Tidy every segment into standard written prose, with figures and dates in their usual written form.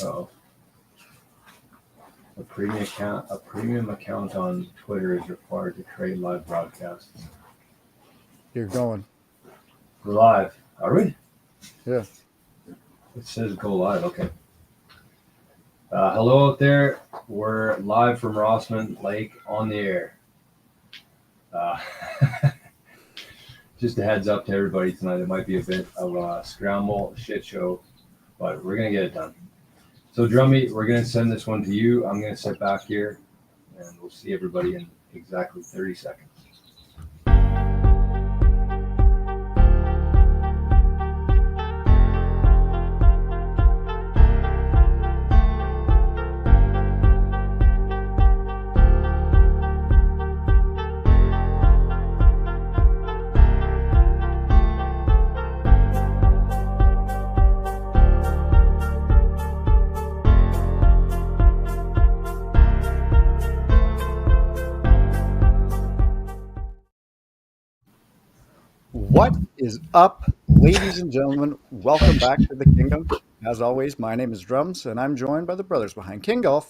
Oh, a premium account on Twitter is required to create live broadcasts. You're going. We're live. Are we? Yeah. It says go live. Okay. Hello out there. We're live from Rossman Lake on the air. Just a heads up to everybody tonight. It might be a bit of a scramble, shit show, but we're going to get it done. So, Drummy, we're going to send this one to you. I'm going to sit back here, and we'll see everybody in exactly 30 seconds. What is up, ladies and gentlemen? Welcome back to the Kingdom. As always, my name is Drums, and I'm joined by the brothers behind Kngdom,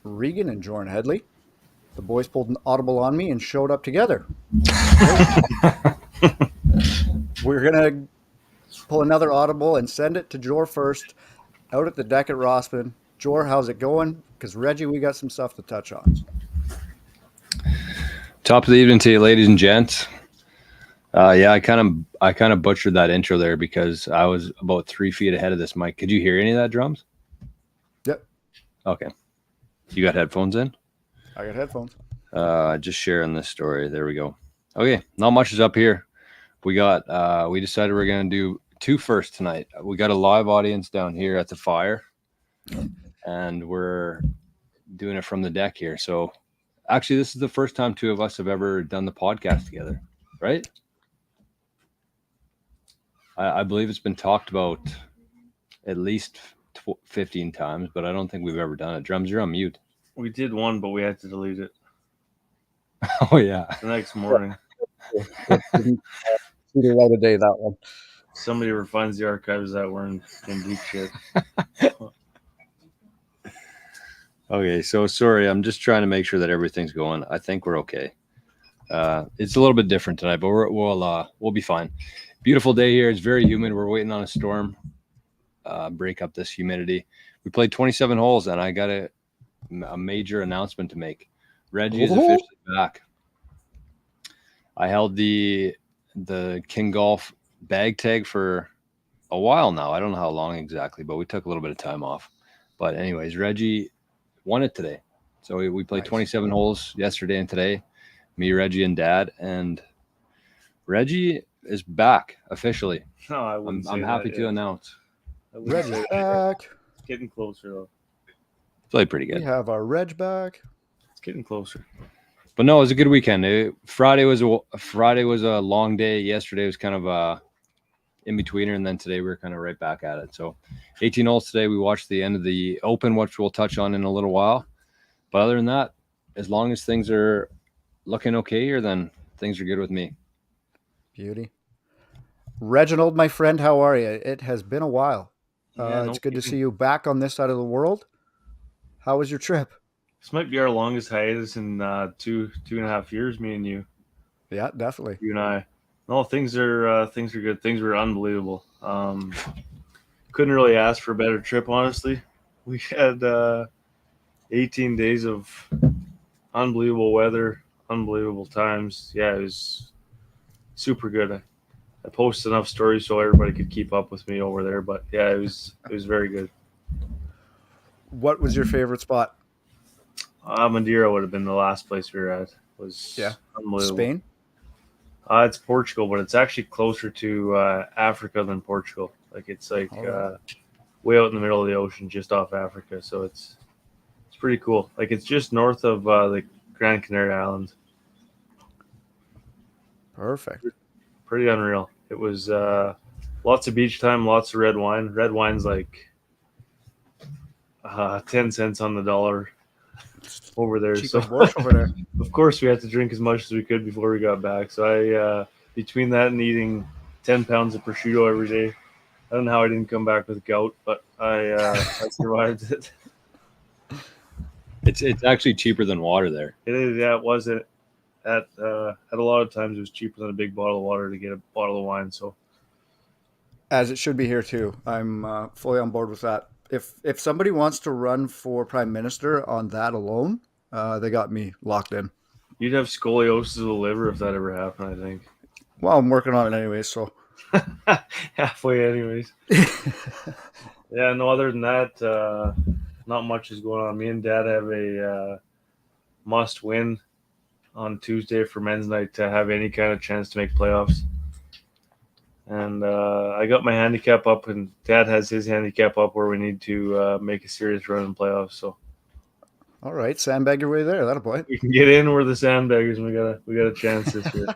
Regan and Jordan Headley. The boys pulled an audible on me and showed up together. We're going to pull another audible and send it to Jor first, out at the deck at Rossman. Jor, how's it going? Because Reggie, we got some stuff to touch on. Top of the evening to you, ladies and gents. Yeah, I kind of butchered that intro there because I was about 3 feet ahead of this mic. Could you hear any of that, Drums? Yep. Okay. You got headphones in? I got headphones. Just sharing this story. There we go. Okay, not much is up here. We decided we're gonna do two first tonight. We got a live audience down here at the fire, and we're doing it from the deck here. So actually, this is the first time two of us have ever done the podcast together, right? I believe it's been talked about at least 15 times, but I don't think we've ever done it. Drums, you're on mute. We did one, but we had to delete it Oh, yeah. the next morning. See the light of day, that one. Somebody ever finds the archives that we're in deep shit. Okay, so sorry. I'm just trying to make sure that everything's going. I think we're okay. It's a little bit different tonight, but we'll be fine. Beautiful day here. It's very humid. We're waiting on a storm break up this humidity. We played 27 holes, and I got a major announcement to make. Reggie is officially back. I held the King Golf bag tag for a while now. I don't know how long exactly, but we took a little bit of time off. But anyways, Reggie won it today. So we played 27 holes yesterday and today. Me, Reggie, and Dad. And Reggie is back officially. No, I wouldn't. I'm happy to announce. Reggie's back. It's getting closer, though. Played pretty good. We have our Reg back. It's getting closer. But no, it was a good weekend. Friday was a long day. Yesterday was kind of a in-betweener, and then today we were kind of right back at it. So 18 holes today. We watched the end of the Open, which we'll touch on in a little while. But other than that, as long as things are looking okay here, then things are good with me. Beauty. Reginald, my friend, how are you? It has been a while. It's good to see you back on this side of the world. How was your trip? This might be our longest hiatus in 2.5 years, me and you. Yeah, definitely. You and I. No, things are good. Things were unbelievable. Couldn't really ask for a better trip, honestly. We had 18 days of unbelievable weather, unbelievable times. Yeah, it was super good. I posted enough stories so everybody could keep up with me over there. But yeah, it was very good. What was your favorite spot? Madeira would have been the last place we were at. Was unbelievable. Spain? It's Portugal, but it's actually closer to Africa than Portugal. Like it's like way out in the middle of the ocean, just off Africa. So it's pretty cool. Like it's just north of the Gran Canaria Islands. Perfect. Pretty unreal. It was lots of beach time, lots of red wine. Red wine's like 10 cents on the dollar over there. So over there. Of course, we had to drink as much as we could before we got back. So I between that and eating 10 pounds of prosciutto every day, I don't know how I didn't come back with gout, but I survived it. It's actually cheaper than water there. It is, yeah. It was at a lot of times it was cheaper than a big bottle of water to get a bottle of wine. So As it should be here too. I'm fully on board with that. If somebody wants to run for prime minister on that alone, they got me locked in. you'd have scoliosis of the liver if that ever happened, I think. Well, I'm working on it anyway, so Halfway, anyways. Yeah, no, other than that, not much is going on. Me and Dad have a must win on Tuesday for men's night to have any kind of chance to make playoffs. And I got my handicap up, and Dad has his handicap up where we need to make a serious run in playoffs. So all right, sandbag your way there. That'll boy. we can get in. We're the sandbaggers, and we got a chance this year.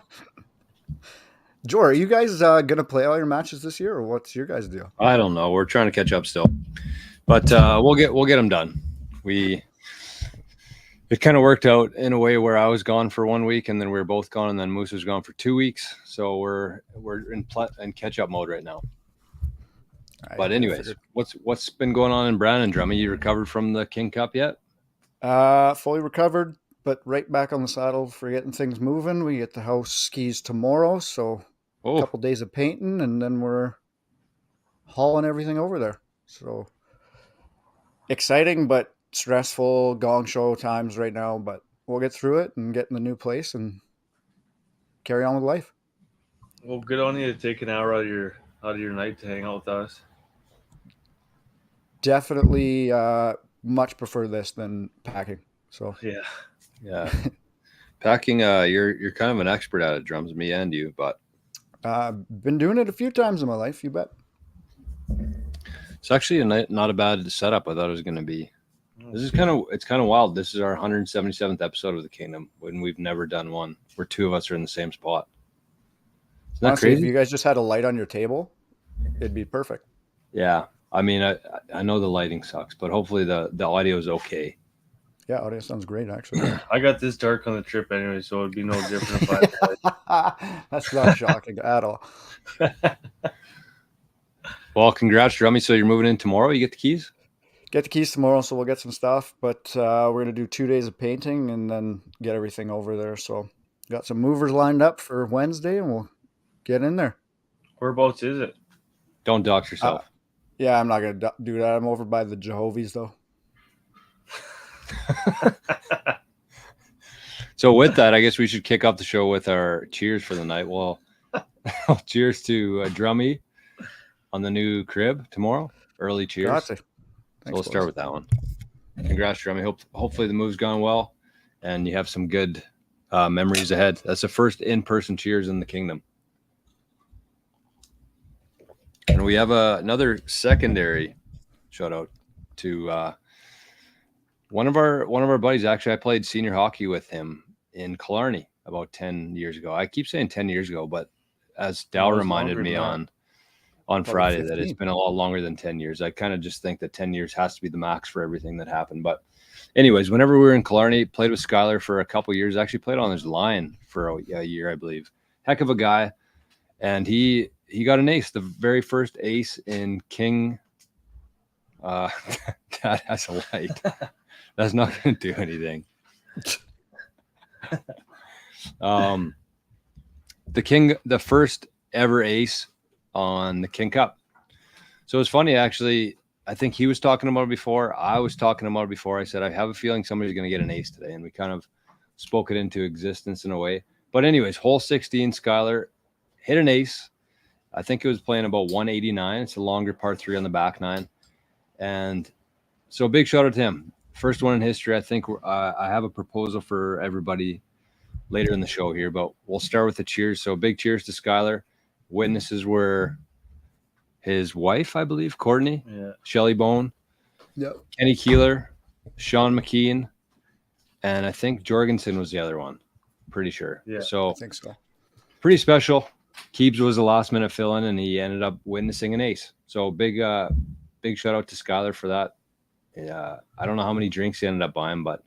Joe, are you guys gonna play all your matches this year, or what's your guys' deal? I don't know. We're trying to catch up still, but we'll get them done. It kind of worked out in a way where I was gone for 1 week, and then we were both gone, and then Moose was gone for 2 weeks. So we're in catch up mode right now. But anyways, what's been going on in Brandon, Drummy? You recovered from the King Cup yet? Fully recovered, but right back on the saddle for getting things moving. We get the house skis tomorrow, so a couple days of painting, and then we're hauling everything over there. So exciting, but stressful gong show times right now. But we'll get through it and get in the new place and carry on with life. Well, good on you to take an hour out of your night to hang out with us. Definitely much prefer this than packing. So yeah. Packing, you're kind of an expert at it, Drums, me and you, but been doing it a few times in my life, you bet. It's actually not a bad setup. I thought it was going to be. It's kind of wild. This is our 177th episode of the Kingdom, when we've never done one where two of us are in the same spot. Isn't that Honestly, crazy? if you guys just had a light on your table, it'd be perfect. Yeah, I mean, I know the lighting sucks, but hopefully the audio is okay. Yeah, audio sounds great, actually. I got this dark on the trip anyway, so it'd be no different if I. That's not shocking at all. Well, congrats, Drummy. So you're moving in tomorrow? You get the keys? Get the keys tomorrow, so we'll get some stuff. But we're going to do 2 days of painting and then get everything over there. So got some movers lined up for Wednesday, and we'll get in there. Whereabouts is it? Don't dox yourself. Yeah, I'm not going to do that. I'm over by the Jehovah's, though. So with that, I guess we should kick off the show with our cheers for the night. Well, cheers to Drummy on the new crib tomorrow. Early cheers. Gotcha. So Thanks, we'll start with that one. Congrats, Drummy. Hopefully the move's gone well and you have some good memories ahead. That's the first in-person cheers in the Kingdom. And we have another secondary shout out to one of our buddies. Actually, I played senior hockey with him in Killarney about 10 years ago. I keep saying 10 years ago, but as Dow reminded me on Friday 15. that it's been a lot longer than 10 years. I kind of just think that 10 years has to be the max for everything that happened. But anyways, whenever we were in Killarney, played with Skylar for a couple years, actually played on his line for a year, I believe. Heck of a guy. And he got an ace, the very first ace in King. That has a light. That's not going to do anything. The first ever ace on the King Cup. So it's funny, actually. I think he was talking about it before. I was talking about it before. I said, I have a feeling somebody's going to get an ace today. And we kind of spoke it into existence in a way. But anyways, hole 16, Skylar hit an ace. I think it was playing about 189. It's a longer par 3 on the back 9. And so big shout out to him. First one in history. I think I have a proposal for everybody later in the show here, but we'll start with the cheers. So big cheers to Skylar. Witnesses were his wife, I believe, Courtney, Shelly Bone, Kenny Keeler, Sean McKean, and I think Jorgensen was the other one. Pretty sure. Yeah, so I think so. Pretty special. Keebs was a last minute fill-in, and he ended up witnessing an ace. So big shout out to Skylar for that. I don't know how many drinks he ended up buying, but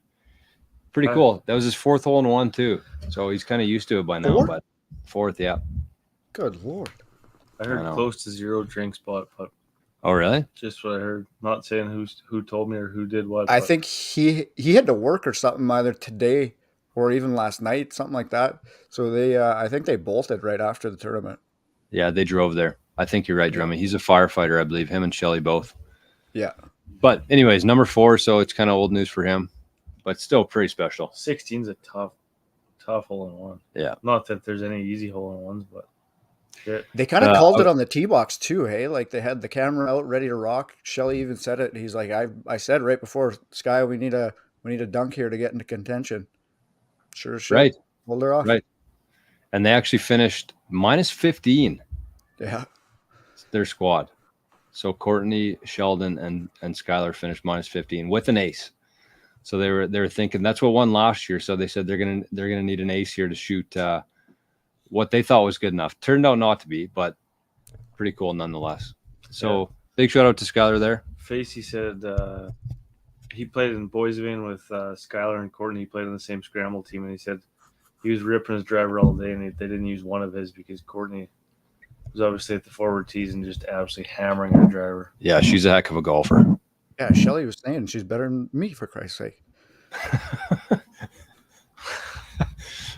pretty cool. That was his 4th hole in 1 too. So he's kind of used to it by now. 4th? But 4th, yeah. Good Lord. I heard I know. close to 0 drink spot, but Oh, really? just what I heard. Not saying who told me or who did what. I but think he had to work or something either today or even last night, something like that. So they, I think they bolted right after the tournament. Yeah, they drove there. I think you're right, Yeah. Drummy. He's a firefighter, I believe. Him and Shelly both. Yeah. But anyways, number 4, so it's kind of old news for him, but still pretty special. 16's a tough hole in one. Yeah. Not that there's any easy hole in ones, but shit. They kind of called it on the tee box too, hey? Like they had the camera out ready to rock. Shelly even said it. He's like, I said right before, Sky, we need a dunk here to get into contention. Sure as shit. Right. Hold her off. Right. And they actually finished minus 15, Yeah. their squad. So Courtney, Sheldon, and Skylar finished minus 15 with an ace. So they were thinking that's what won last year. So they said they're gonna need an ace here to shoot what they thought was good enough. Turned out not to be, but pretty cool nonetheless. So big shout out to Skylar there. Facey said he played in Boisville with Skylar and Courtney. He played on the same scramble team, and he said he was ripping his driver all day, and they didn't use one of his because Courtney was obviously at the forward tees and just absolutely hammering her driver. Yeah, she's a heck of a golfer. Yeah, Shelly was saying she's better than me, for Christ's sake.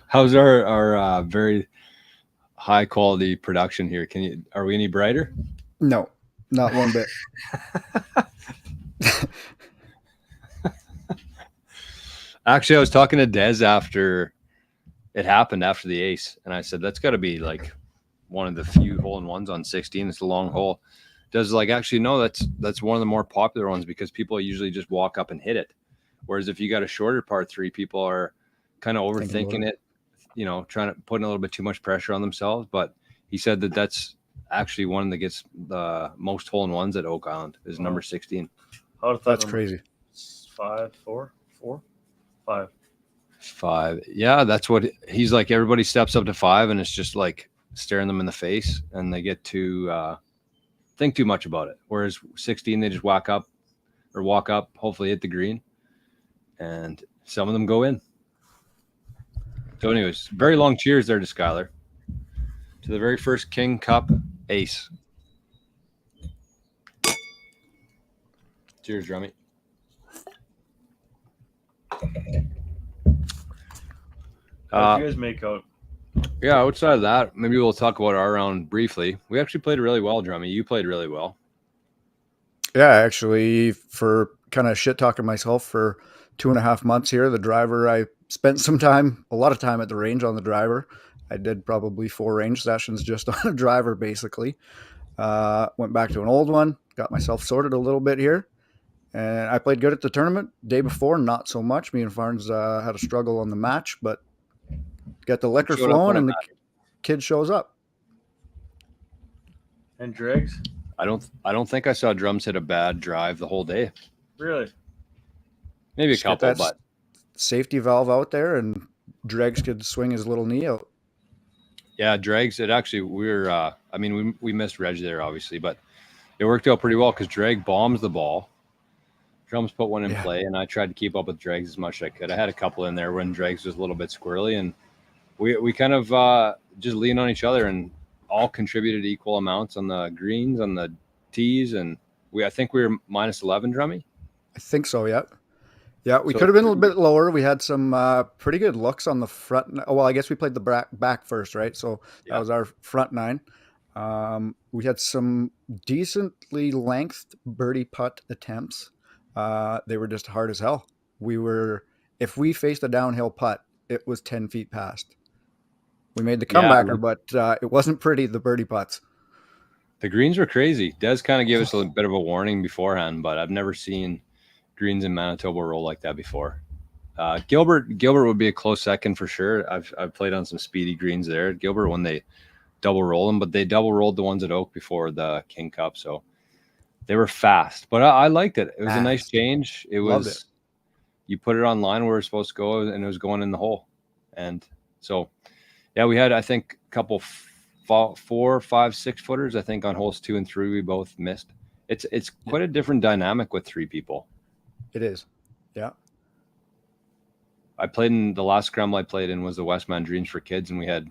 How's our very high quality production here? Are we any brighter? No, not one bit. Actually, I was talking to Dez after it happened, after the ace, and I said that's got to be like one of the few hole-in-ones on 16. It's a long hole. Dez is like, actually, no, that's one of the more popular ones because people usually just walk up and hit it. Whereas if you got a shorter par 3, people are kind of overthinking it, trying to put a little bit too much pressure on themselves. But he said that's actually one that gets the most hole-in-ones at Oak Island is number 16. That's crazy. 5, 4, 4, 5. 5. Yeah, that's what he's like. Everybody steps up to 5 and it's just like staring them in the face and they get to think too much about it. Whereas 16, they just walk up, hopefully hit the green, and some of them go in. So anyways, very long cheers there to Skylar. To the very first King Cup ace. Cheers, Rummy. How did you guys make out? Yeah, outside of that, maybe we'll talk about our round briefly. We actually played really well, Drummy. You played really well. Yeah, actually, for kind of shit talking myself for 2.5 months here, the driver, I spent a lot of time at the range on the driver. I did probably 4 range sessions just on a driver, basically. Went back to an old one, got myself sorted a little bit here, and I played good at the tournament. Day before, not so much. Me and Farns had a struggle on the match, but got the liquor flowing, and the kid shows up. And dregs? I don't think I saw Drums hit a bad drive the whole day. Really? Maybe a Just get couple, that but safety valve out there, and Dregs could swing his little knee out. yeah, Dregs. It actually we missed Reg there obviously, but it worked out pretty well because Dreg bombs the ball. Drums put one in play, and I tried to keep up with Dregs as much as I could. I had a couple in there when Dregs was a little bit squirrely, and we kind of just leaned on each other and all contributed equal amounts on the greens, on the tees, and I think we were minus 11, Drummy. I think so. Yeah. Yeah, we could have been a little bit lower. We had some pretty good looks on the front. Well, I guess we played the back first, right? So that was our front 9. We had some decently lengthed birdie putt attempts. They were just hard as hell. If we faced a downhill putt, it was 10 feet past. We made the comebacker, but it wasn't pretty, the birdie putts. The greens were crazy. Des kind of gave us a bit of a warning beforehand, but I've never seen greens in Manitoba roll like that before. Gilbert would be a close second for sure. I've played on some speedy greens there. Gilbert, when they double roll them, but they double rolled the ones at Oak before the King Cup, so they were fast. But I liked it. It was a nice change. Loved it. You put it online where it's supposed to go, and it was going in the hole. And so, yeah, we had, I think, a couple 4, 5, 6 footers. I think on holes 2 and 3 we both missed. It's quite a different dynamic with 3 people. It is. Yeah. I played in the last scramble I played in was the Westman Dreams for Kids, and we had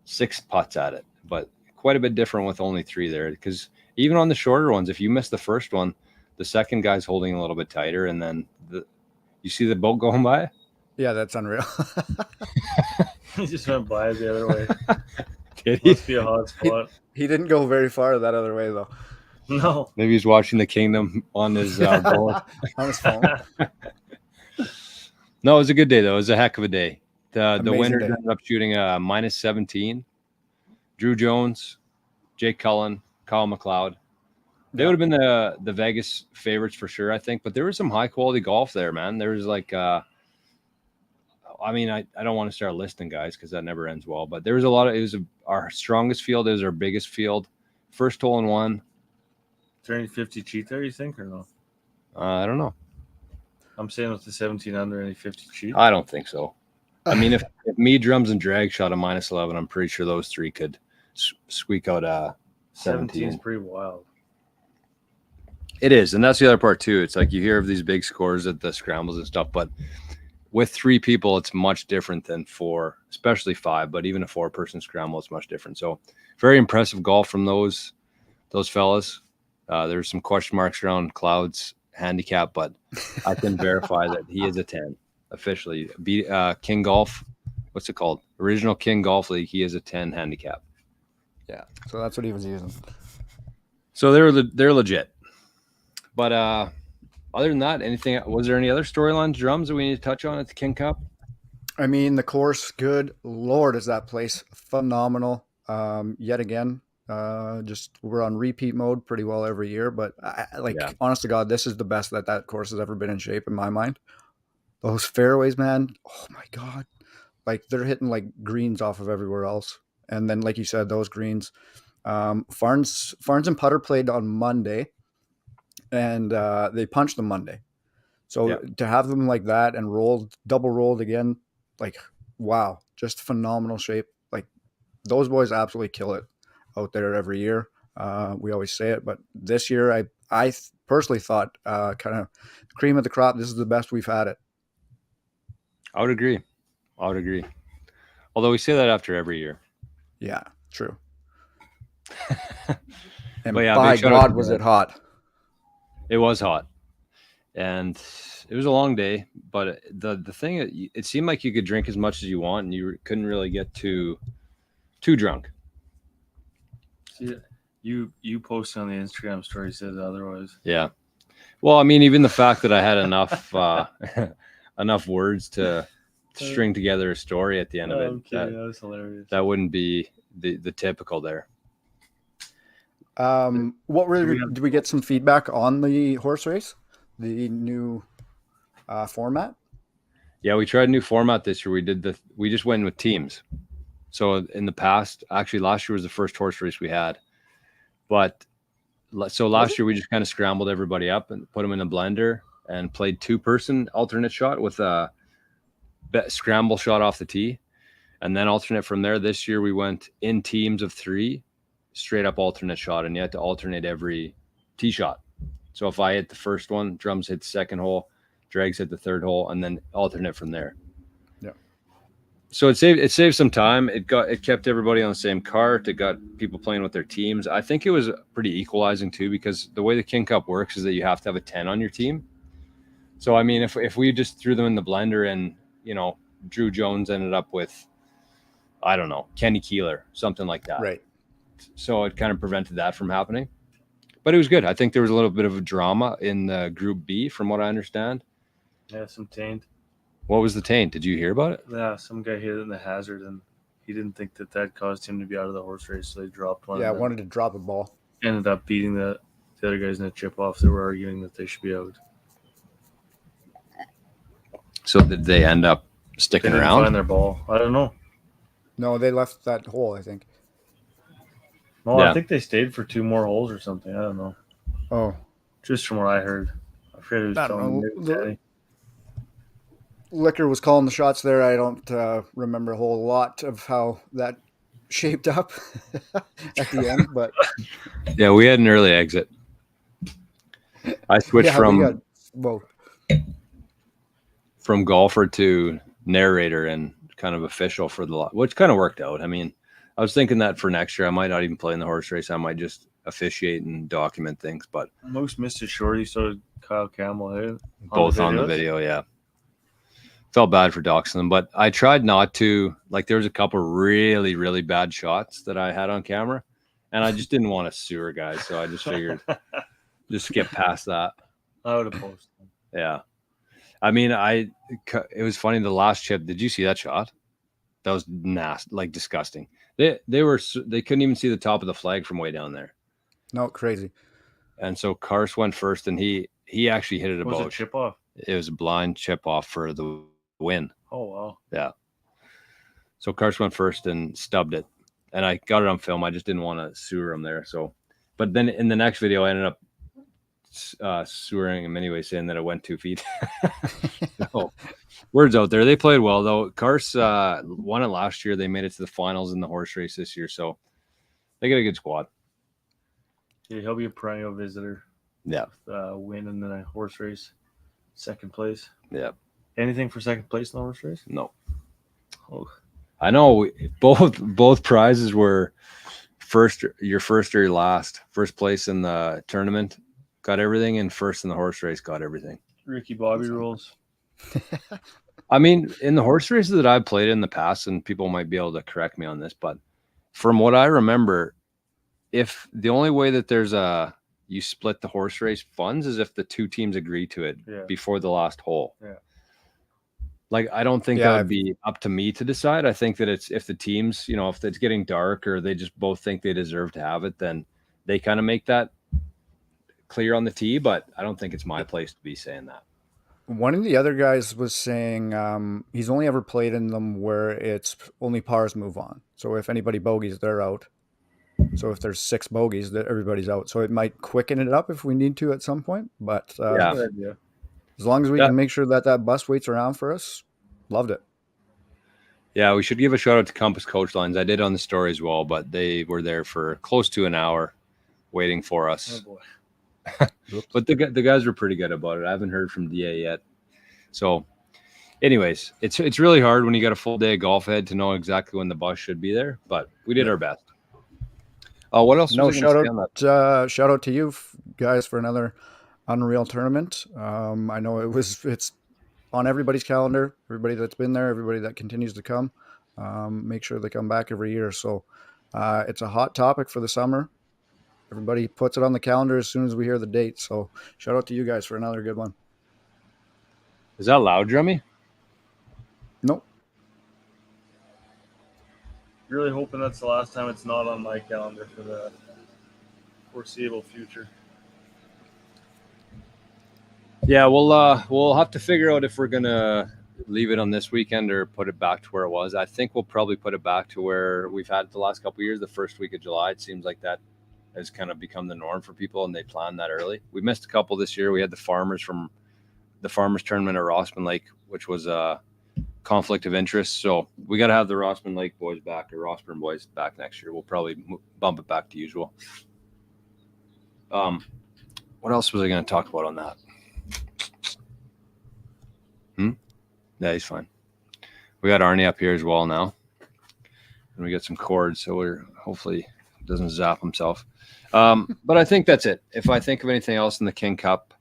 6 putts at it, but quite a bit different with only 3 there, because even on the shorter ones, if you miss the first one, the second guy's holding a little bit tighter, and then you see the boat going by. Yeah, that's unreal. He just went by the other way. Did he? Must be a hot spot. He didn't go very far that other way though. No. Maybe he's watching the Kngdom on his boat. On his phone. No, it was a good day though. It was a heck of a day. The Amazing winners day. ended up shooting a -17. Drew Jones, Jake Cullen, Kyle McLeod. They Yeah. would have been the Vegas favorites for sure, I think. But there was some high quality golf there, man. There was like, I don't want to start listing guys because that never ends well. But there was a lot of. It was our strongest field. It was our biggest field. First hole in one. Is there any 50 cheat there, you think, or no? I don't know. I'm saying with the 17 under, any 50 cheat. I don't think so. I mean, if me, Drums, and Drag shot a -11, I'm pretty sure those 3 could squeak out a 17 is 17. pretty wild. It is, and that's the other part too. It's like you hear of these big scores at the scrambles and stuff, but with 3 people, it's much different than 4, especially 5. But even a 4-person scramble, it's much different. So, very impressive golf from those fellas. There's some question marks around Cloud's handicap, but I can verify that he is a 10 officially. King Golf, what's it called? Original King Golf League. He is a 10 handicap. Yeah. So that's what he was using. So they're legit. But other than that, anything? Was there any other storylines, Drums, that we need to touch on at the King Cup? I mean, the course, good Lord, is that place phenomenal. Yet again, just we're on repeat mode pretty well every year. But honest to God, this is the best that course has ever been in shape in my mind. Those fairways, man, oh my God. Like they're hitting like greens off of everywhere else. And then, like you said, those greens, Farns and Putter played on Monday and they punched them Monday. So to have them like that and double rolled again, like, wow, just phenomenal shape. Like those boys absolutely kill it out there every year. We always say it, but this year I personally thought kind of cream of the crop. This is the best we've had it. I would agree. Although we say that after every year. Yeah, true. And But yeah, by big shout out God, to was Brad. it hot. It was hot. And it was a long day, but the thing, it seemed like you could drink as much as you want and you couldn't really get too drunk. See, you posted on the Instagram story said otherwise. Yeah. Well, I mean, even the fact that I had enough enough words to string together a story at the end of it, Okay, that was hilarious. that wouldn't be the typical there. Did we get some feedback on the horse race, the new format? Yeah, we tried a new format this year. We just went with teams. So in the past, actually last year was the first horse race we had. But so last year we just kind of scrambled everybody up and put them in a blender and played 2-person alternate shot with a scramble shot off the tee and then alternate from there. This year we went in teams of 3, straight up alternate shot, and you had to alternate every tee shot. So if I hit the first one, Drums hit the second hole, Drags hit the third hole, and then alternate from there. Yeah. So it saved some time. It kept everybody on the same cart. It got people playing with their teams. I think it was pretty equalizing too, because the way the King Cup works is that you have to have a 10 on your team. So I mean, if we just threw them in the blender and Drew Jones ended up with, I don't know, Kenny Keeler, something like that. Right. So it kind of prevented that from happening. But it was good. I think there was a little bit of a drama in the Group B, from what I understand. Yeah, some taint. What was the taint? Did you hear about it? Yeah, some guy hit it in the hazard, and he didn't think that caused him to be out of the horse race, so they dropped one. Yeah, I and wanted to drop a ball. ended up beating the other guys in the chip off that were arguing that they should be out. So did they end up They sticking didn't around? find their ball. I don't know. No, they left that hole, I think. No, Yeah. I think they stayed for 2 more holes or something. I don't know. Oh, Just from what I heard. I forget who was I don't telling know. me. Daddy. Liquor was calling the shots there. I don't remember a whole lot of how that shaped up at the end, but Yeah, we had an early exit. I switched yeah, we got both. from golfer to narrator and kind of official for the lot, which kind of worked out. I mean, I was thinking that for next year, I might not even play in the horse race. I might just officiate and document things, but Moose missed his shorty, so did Kyle Campbell. Hey? both on the video. Yeah. Felt bad for doxing them, but I tried not to. Like, there was a couple really, really bad shots that I had on camera, and I just didn't want to sue her, guys. So I just figured just skip past that. I would have posted. Yeah. I mean, it was funny. The last chip, did you see that shot? That was nasty, like disgusting. They couldn't even see the top of the flag from way down there. No, crazy. And so Kars went first, and he actually hit it about. Was it chip off? It was a blind chip off for the win. Oh wow. Yeah. So Kars went first and stubbed it, and I got it on film. I just didn't want to sewer him there. So, but then in the next video, I ended up sewering him anyway, saying that it went 2 feet. So, words out there. They played well though. Kars won it last year. They made it to the finals in the horse race this year, so they got a good squad. Yeah, he'll be a perennial visitor. Yeah. Win in the horse race, second place. Yeah. Anything for second place in the horse race? No. Oh. I know both prizes were your first or your last. First place in the tournament got everything, and first in the horse race got everything. Ricky Bobby rules. I mean, in the horse races that I've played in the past, and people might be able to correct me on this, but from what I remember, if the only way that you split the horse race funds is if the two teams agree to it before the last hole. Yeah. Like, I don't think that would be up to me to decide. I think that it's if the teams, if it's getting dark or they just both think they deserve to have it, then they kind of make that clear on the tee. But I don't think it's my place to be saying that. One of the other guys was saying he's only ever played in them where it's only pars move on. So if anybody bogeys, they're out. So if there's 6 bogeys, that everybody's out. So it might quicken it up if we need to at some point. But as long as we can make sure that bus waits around for us, loved it. Yeah, we should give a shout out to Compass Coach Lines. I did on the story as well, but they were there for close to an hour waiting for us. Oh boy. But the guys were pretty good about it. I haven't heard from DA yet. So anyways, it's really hard when you got a full day of golf ahead to know exactly when the bus should be there, but we did our best. What else? No, shout out to you guys for another unreal tournament. I know it's on everybody's calendar, everybody that's been there, everybody that continues to come. Make sure they come back every year. So it's a hot topic for the summer. Everybody puts it on the calendar as soon as we hear the date. So shout out to you guys for another good one. Is that loud, Drummy? Nope. Really hoping that's the last time it's not on my calendar for the foreseeable future. Yeah, we'll have to figure out if we're gonna leave it on this weekend or put it back to where it was. I think we'll probably put it back to where we've had it the last couple of years, the first week of July. It seems like that has kind of become the norm for people, and they plan that early. We missed a couple this year. We had the farmers tournament at Rossman Lake, which was a conflict of interest. So we got to have the Rossman Lake boys back, or Rossburn boys back next year. We'll probably bump it back to usual. What else was I going to talk about on that? Yeah, he's fine. We got Arnie up here as well now, and we got some cords, so we're hopefully doesn't zap himself. But I think that's it. If I think of anything else in the King Cup,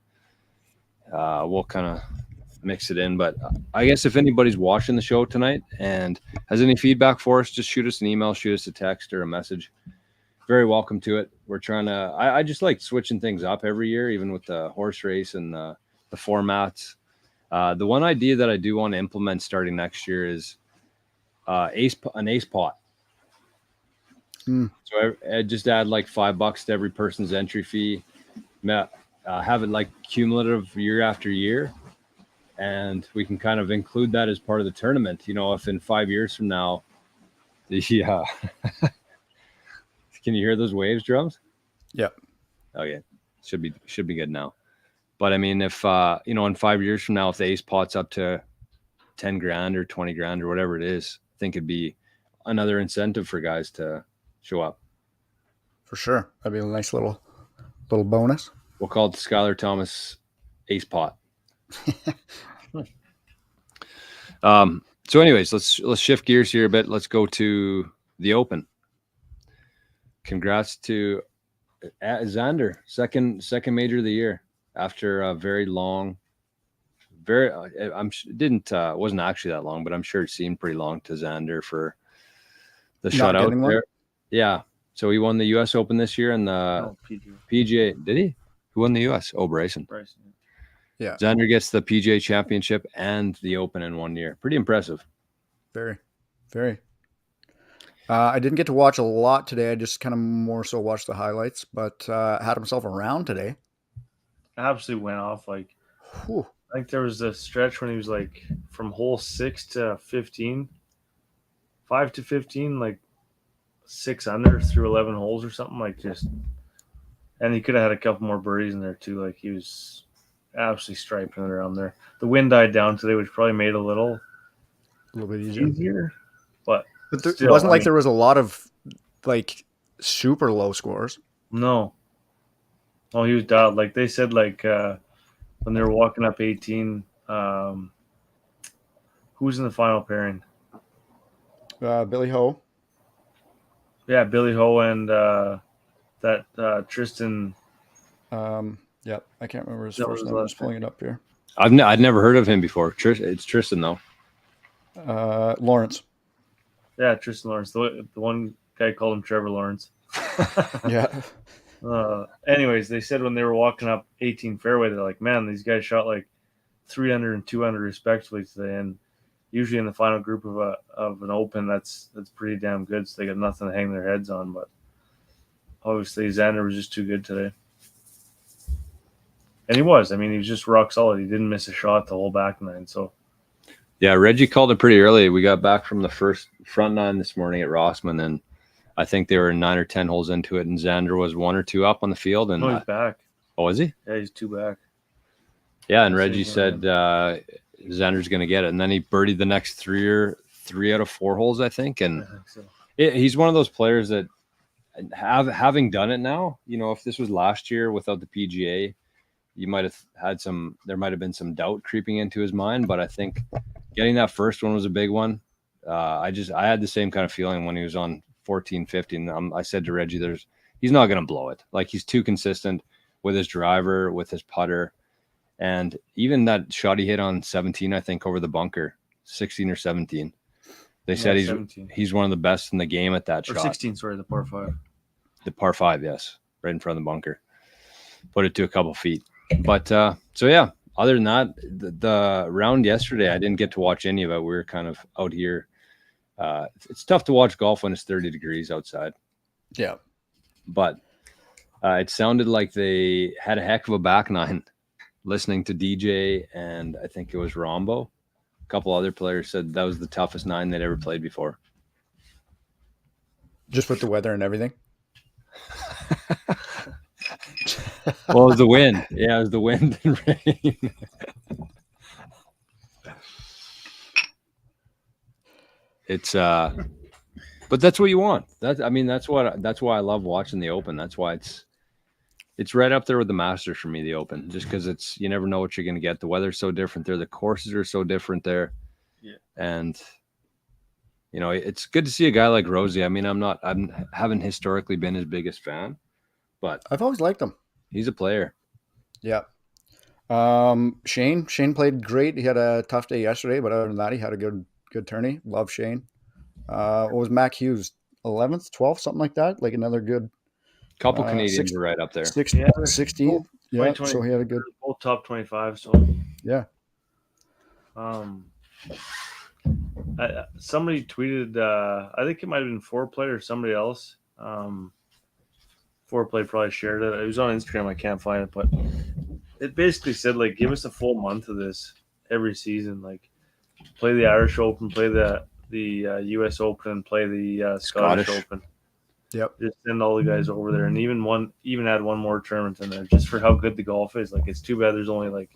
we'll kind of mix it in. But I guess if anybody's watching the show tonight and has any feedback for us, just shoot us an email, shoot us a text or a message. Very welcome to it. We're trying to, I just like switching things up every year, even with the horse race and the formats. The one idea that I do want to implement starting next year is an ace pot. So I just add like $5 to every person's entry fee, have it like cumulative year after year. And we can kind of include that as part of the tournament. If in 5 years from now, can you hear those waves, drums? Yeah. Okay. Should be good now. But I mean, if, in 5 years from now, if the ace pot's up to 10 grand or 20 grand or whatever it is, I think it'd be another incentive for guys to show up. For sure. That'd be a nice little bonus. We'll call it the Skylar Thomas ace pot. So anyways, let's shift gears here a bit. Let's go to the Open. congrats to Xander, second major of the year after a very long, wasn't actually that long, but I'm sure it seemed pretty long to Xander for the Not shutout getting one? there. Yeah. So he won the U.S. Open this year and the No, PGA. Did he? Who won the U.S.? Oh, Bryson. Yeah. Xander gets the PGA Championship and the Open in 1 year. Pretty impressive. Very, very. I didn't get to watch a lot today. I just kind of more so watched the highlights, but had himself around today. Absolutely went off. Like, Whew. I think there was a stretch when he was like from hole 6 to 15, 5 to 15, like 6 under through 11 holes or something. Like, just, and he could have had a couple more birdies in there too. Like, he was absolutely striping it around there. The wind died down today, which probably made it a little bit easier. But there still, wasn't like there was a lot of like super low scores. No. Oh, he was dialed. Like they said, like when they were walking up 18, who's in the final pairing? Billy Ho. Yeah, Billy Ho and that Tristan. Yeah, I can't remember his That first was name. I'm last just pulling it up here. I'd never heard of him before. It's Tristan though. Lawrence. Yeah, Tristan Lawrence. The one guy called him Trevor Lawrence. Yeah. Anyways, they said when they were walking up 18 fairway, they're like, man, these guys shot like 300 and 200 respectively today. And usually in the final group of an Open, that's pretty damn good. So they got nothing to hang their heads on. But obviously, Xander was just too good today. And he was. I mean, he was just rock solid. He didn't miss a shot the whole back nine. So, yeah, Reggie called it pretty early. We got back from the first front nine this morning at Rossman, and I think they were 9 or 10 holes into it, and Xander was 1 or 2 up on the field. And no, he's back. Oh, is he? Yeah, he's 2 back. Yeah, and Reggie said Xander's going to get it, and then he birdied the next 3 out of 4 holes, I think. And I think so. He's one of those players that having done it now. You know, if this was last year without the PGA, you might have had there might have been some doubt creeping into his mind, but I think getting that first one was a big one. I had the same kind of feeling when he was on 14, 15. I said to Reggie, he's not going to blow it. Like, he's too consistent with his driver, with his putter. And even that shot he hit on 17, I think, over the bunker, 16 or 17. They said he's one of the best in the game at that or shot. 16, sorry, the par 5. The par 5, yes, right in front of the bunker. Put it to a couple feet. But so yeah, other than that, the round yesterday, I didn't get to watch any of it. We were kind of out here. It's tough to watch golf when it's 30 degrees outside. Yeah. But it sounded like they had a heck of a back nine. Listening to DJ and I think it was Rombo. A couple other players said that was the toughest 9 they'd ever played before. Just with the weather and everything? Well, it was the wind. Yeah, it was the wind and rain. It's but that's what you want. That's why I love watching the Open. That's why it's right up there with the Masters for me, the Open, just because you never know what you're going to get. The weather's so different there. The courses are so different there. Yeah. And you know, it's good to see a guy like Rosie. I mean, I haven't historically been his biggest fan, but I've always liked him. He's a player. Yeah. Shane played great. He had a tough day yesterday, but other than that, he had a good tourney. Love Shane. What was Mac Hughes? 11th, 12th, something like that. Like another good. Couple Canadians are right up there. 16. Yeah, so he had a good. Both top 25. So yeah. Somebody tweeted. I think it might have been Foreplay or somebody else. Foreplay probably shared it. It was on Instagram. I can't find it, but it basically said, like, give us a full month of this every season. Like, play the Irish Open, play the U.S. Open, and play the Scottish Open. Yep. Just send all the guys over there, and even add one more tournament in there, just for how good the golf is. Like, it's too bad there's only, like,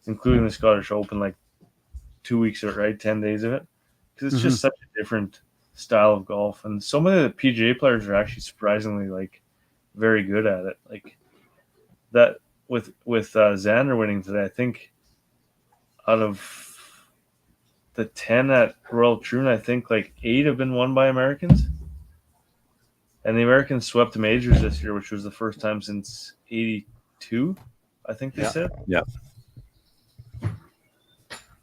including the Scottish Open, like 2 weeks of it, right? 10 days of it, because it's just such a different style of golf, and so many of the PGA players are actually surprisingly, like, very good at it. Like that with Xander winning today, I think out of the 10 at Royal Troon, I think like 8 have been won by Americans. And the Americans swept the majors this year, which was the first time since '82, I think they said. Yeah.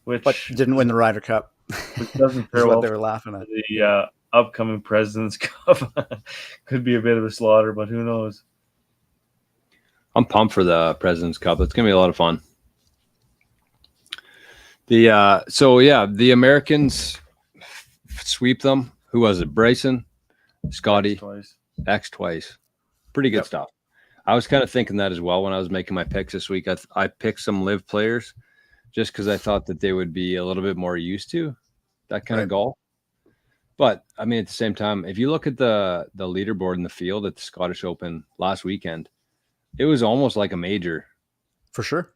Which But didn't win the Ryder Cup. Which doesn't is fare what well they were laughing at. the upcoming President's Cup. Could be a bit of a slaughter, but who knows? I'm pumped for the President's Cup. It's gonna be a lot of fun. The Americans sweep them. Who was it? Bryson, Scotty, Twice. X twice. Pretty good stuff. I was kind of thinking that as well when I was making my picks this week. I picked some live players just because I thought that they would be a little bit more used to that kind of golf. But I mean, at the same time, if you look at the leaderboard in the field at the Scottish Open last weekend, it was almost like a major. For sure.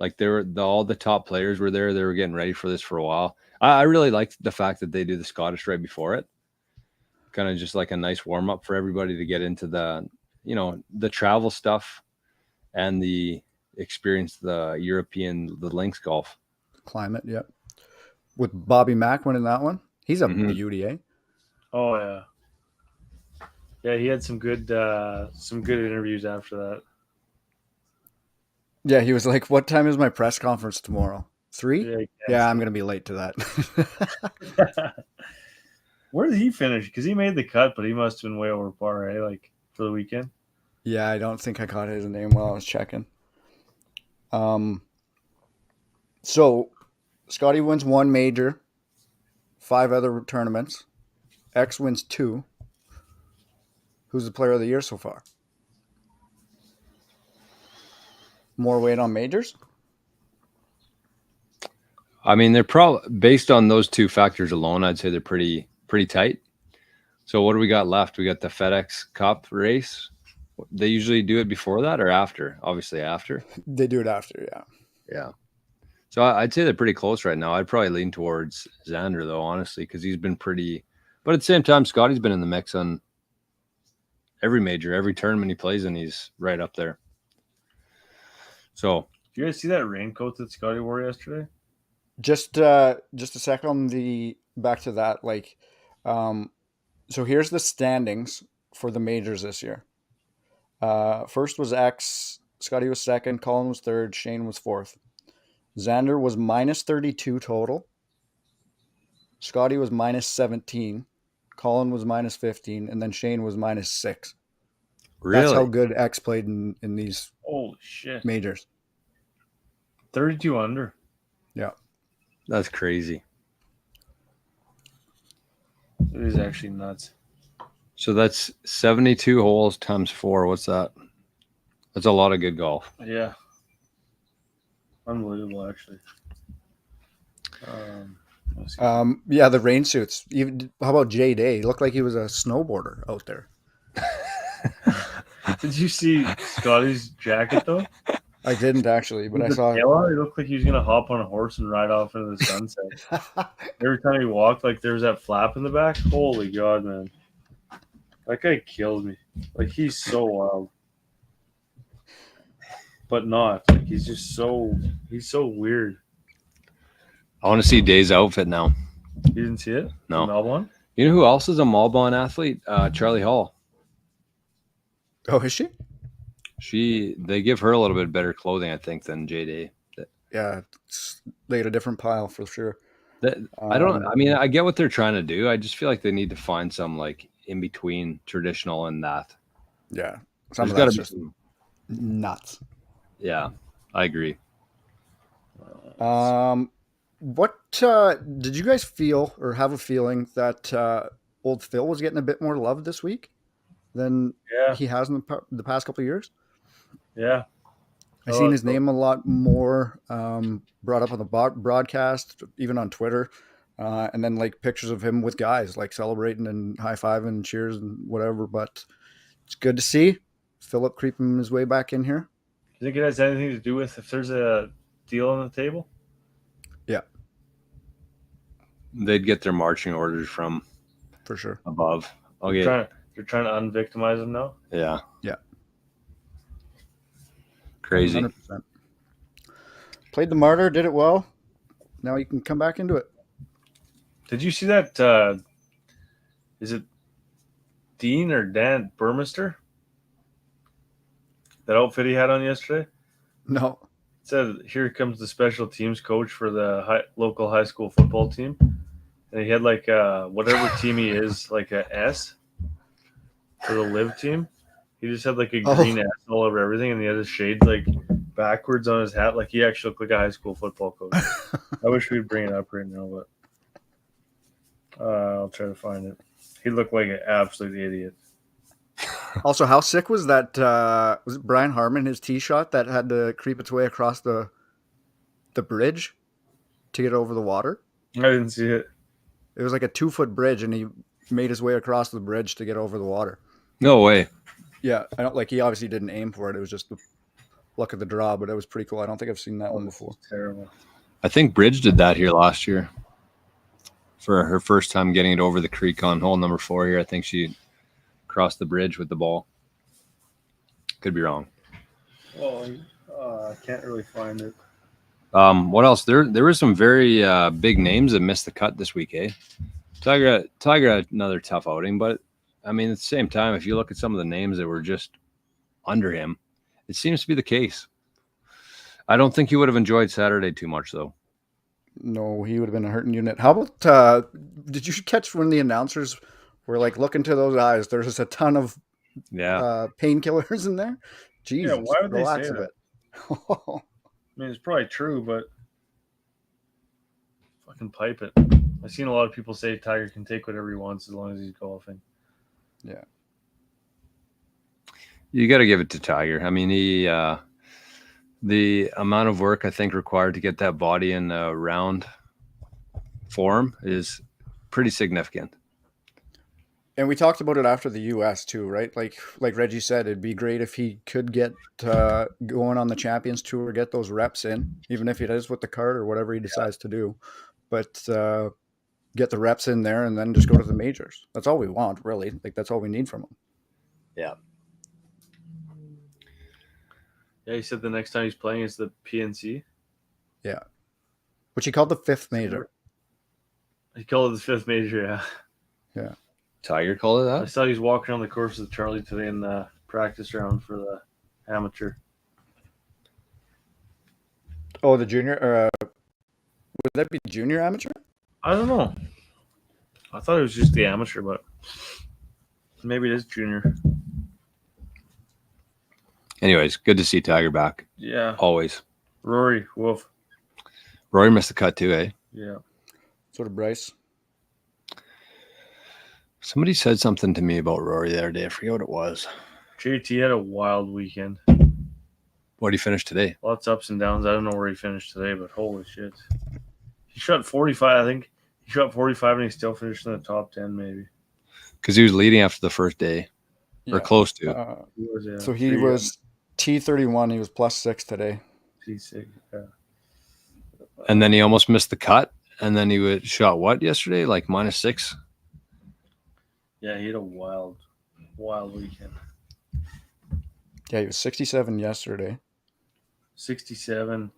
Like all the top players were there. They were getting ready for this for a while. I really liked the fact that they do the Scottish right before it. Kind of just like a nice warm up for everybody to get into the travel stuff and the experience, the links golf. Climate, yeah. With Bobby Mack winning that one. He's a beauty, eh? Oh, yeah. Yeah, he had some good interviews after that. Yeah, he was like, "What time is my press conference tomorrow? 3? Yeah, I'm going to be late to that." Where did he finish? Because he made the cut, but he must have been way over par, eh? Like for the weekend. Yeah, I don't think I caught his name while I was checking. So Scotty wins 1 major, 5 other tournaments. X wins 2. Who's the player of the year so far? More weight on majors? I mean, they're probably based on those 2 factors alone. I'd say they're pretty tight. So what do we got left? We got the FedEx Cup race. They usually do it before that or after? Obviously after. They do it after, yeah. Yeah. So I'd say they're pretty close right now. I'd probably lean towards Xander though, honestly, because he's been pretty. But at the same time, Scotty's been in the mix on every major, every tournament he plays in. He's right up there. So, did you guys see that raincoat that Scotty wore yesterday? Just a second on back to that. Like, so here's the standings for the majors this year. First was X. Scotty was second. Colin was third. Shane was fourth. Xander was minus 32 total. Scotty was minus 17. Colin was minus 15. And then Shane was minus 6. Really? That's how good X played in these Holy shit. majors. 32 under. Yeah. That's crazy. It is actually nuts. So that's 72 holes times 4. What's that? That's a lot of good golf. Yeah. Unbelievable, actually. Yeah, the rain suits. Even how about Jay Day? He looked like he was a snowboarder out there. Did you see Scotty's jacket though? I didn't actually, but I saw. He looked like he was gonna hop on a horse and ride off into the sunset. Every time he walked, like there was that flap in the back. Holy God, man! That guy kills me. Like he's so wild, but not. Like he's so weird. I want to see Day's outfit now. You didn't see it? No. Melbourne? You know who else is a Malbon athlete? Charlie Hall. Oh, is she? They give her a little bit better clothing, I think, than JD. Yeah, they get a different pile for sure. I mean, I get what they're trying to do. I just feel like they need to find some like in between traditional and that. Yeah, some of There's that's gotta just be nuts. Yeah, I agree. What did you guys feel or have a feeling that old Phil was getting a bit more love this week than he has in the past couple of years? Yeah. I've seen his name a lot more brought up on the broadcast, even on Twitter, and then like pictures of him with guys like celebrating and high-fiving and cheers and whatever. But it's good to see Philip creeping his way back in here. Do you think it has anything to do with if there's a deal on the table? Yeah. They'd get their marching orders from for sure above. Okay. They're trying to unvictimize him now? Yeah. Yeah. Crazy. 100%. Played the martyr, did it well. Now you can come back into it. Did you see that? Is it Dean or Dan Burmester? That outfit he had on yesterday? No. It said, "Here comes the special teams coach for the local high school football team." And he had like whatever team he is, like a S for the live team. He just had like a green S all over everything, and he had his shades like backwards on his hat. Like he actually looked like a high school football coach. I wish we'd bring it up right now, but I'll try to find it. He looked like an absolute idiot. Also, how sick was that? Was it Brian Harmon, his tee shot that had to creep its way across the bridge to get over the water? I didn't see it. It was like a 2-foot bridge, and he made his way across the bridge to get over the water. No way. Yeah, I don't like. He obviously didn't aim for it. It was just the luck of the draw, but it was pretty cool. I don't think I've seen that one before. Terrible. I think Bridge did that here last year for her first time getting it over the creek on hole number 4 here. I think she crossed the bridge with the ball. Could be wrong. Well, I can't really find it. What else? There were some very big names that missed the cut this week, eh? Tiger had another tough outing, but I mean, at the same time, if you look at some of the names that were just under him, it seems to be the case. I don't think he would have enjoyed Saturday too much, though. No, he would have been a hurting unit. How about, did you catch when the announcers were like, look into those eyes? There's just a ton of painkillers in there. Jesus, why would they relax say a bit. I mean, it's probably true, but fucking pipe it. I've seen a lot of people say Tiger can take whatever he wants as long as he's golfing. Yeah. You got to give it to Tiger. I mean, he the amount of work I think required to get that body in round form is pretty significant. And we talked about it after the U.S. too, right? Like Reggie said, it'd be great if he could get going on the Champions Tour, get those reps in, even if he does with the cart or whatever he decides to do. But get the reps in there and then just go to the majors. That's all we want, really. Like that's all we need from him. Yeah. Yeah, he said the next time he's playing is the PNC. Yeah. Which he called the 5th major. He called it the 5th major, yeah. Yeah. Tiger called it I that? saw he's walking on the course with Charlie today in the practice round for the amateur. Oh, the junior? Would that be junior amateur? I don't know. I thought it was just the amateur, but maybe it is junior. Anyways, good to see Tiger back. Yeah. Always. Rory, woof. Rory missed the cut too, eh? Yeah. Sort of Bryce. Somebody said something to me about Rory the other day. I forget what it was. JT had a wild weekend. What did he finish today? Lots of ups and downs. I don't know where he finished today, but holy shit. He shot 45, I think. He shot 45 and he still finished in the top 10, maybe. Because he was leading after the first day. Or close to. He was, yeah. So he was T31. He was +6 today. T6, yeah. And then he almost missed the cut. And then he shot what yesterday? Like -6? Yeah, he had a wild weekend. Yeah, he was 67 yesterday. 67.